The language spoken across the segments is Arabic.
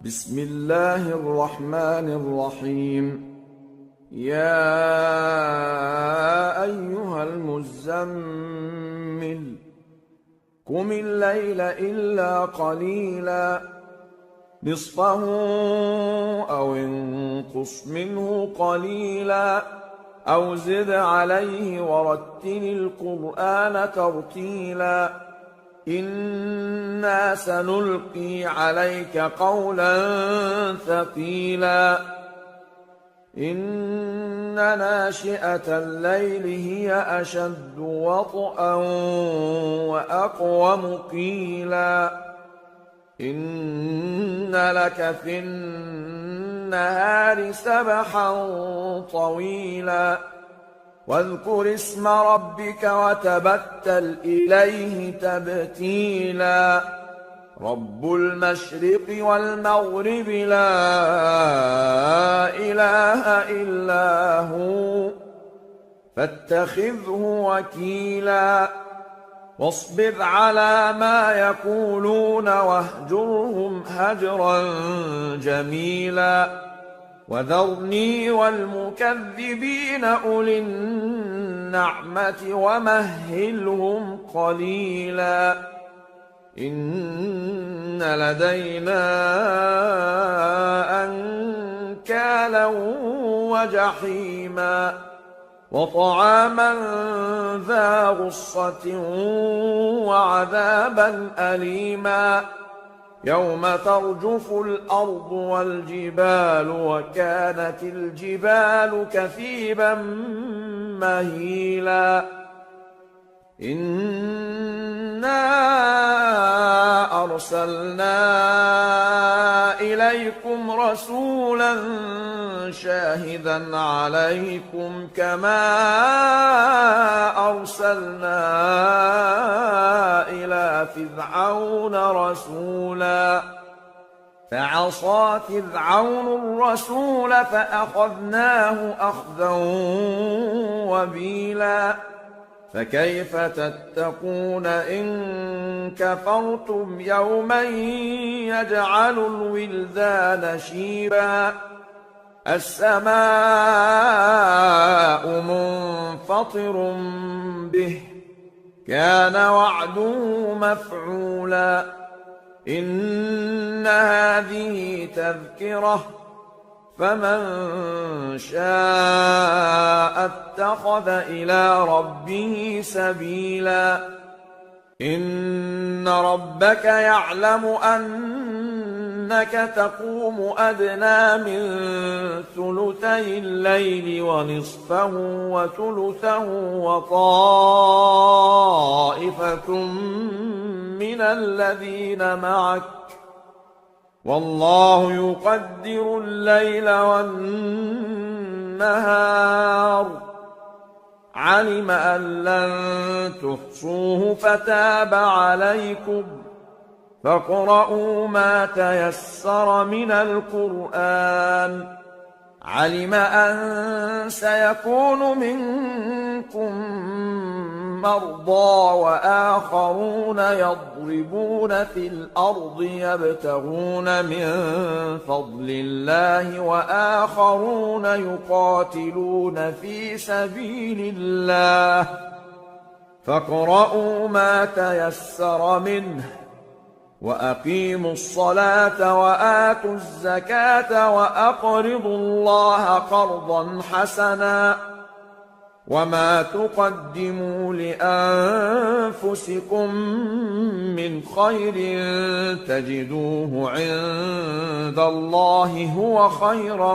بسم الله الرحمن الرحيم. يا أيها المزمل قم الليل إلا قليلا نصفه أو انقص منه قليلا أو زد عليه ورتل القرآن ترتيلا إنا سنلقي عليك قولا ثقيلا إن ناشئة الليل هي أشد وطئا وأقوم قيلا إن لك في النهار سبحا طويلا واذكر اسم ربك وتبتل إليه تبتيلا رب المشرق والمغرب لا إله إلا هو فاتخذه وكيلا واصبر على ما يقولون واهجرهم هجرا جميلا وذرني والمكذبين أولي النعمة ومهلهم قليلا إن لدينا أنكالا وجحيما وطعاما ذا غصة وعذابا أليما يوم ترجف الأرض والجبال وكانت الجبال كثيبا مهيلا إنا أرسلنا إليكم رسولا شاهدا عليكم كما أرسلنا إلى فرعون رسولا فعصى فرعون الرسول فأخذناه أخذا وبيلا فكيف تتقون إن كفرتم يوما يجعل الولدان شيبا السماء منفطر به كان وعده مفعولا إن هذه تذكرة فمن شاء اتخذ إلى ربه سبيلا إن ربك يعلم أنك تقوم أدنى من ثلثي الليل ونصفه وثلثه وطائفة من الذين معك والله يقدر الليل والنهار علم أن لن تحصوه فتاب عليكم فاقرؤوا ما تيسر من القرآن علم أن سيكون منكم مرضى وآخرون يضربون في الأرض يبتغون من فضل الله وآخرون يقاتلون في سبيل الله فاقرؤوا ما تيسر منه وأقيموا الصلاة وآتوا الزكاة وأقرضوا الله قرضا حسنا وما تقدموا لأنفسكم من خير تجدوه عند الله هو خيرا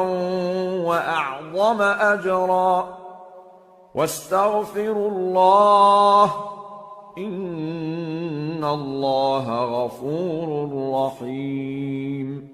وأعظم أجرا واستغفروا الله إن الله غفور رحيم.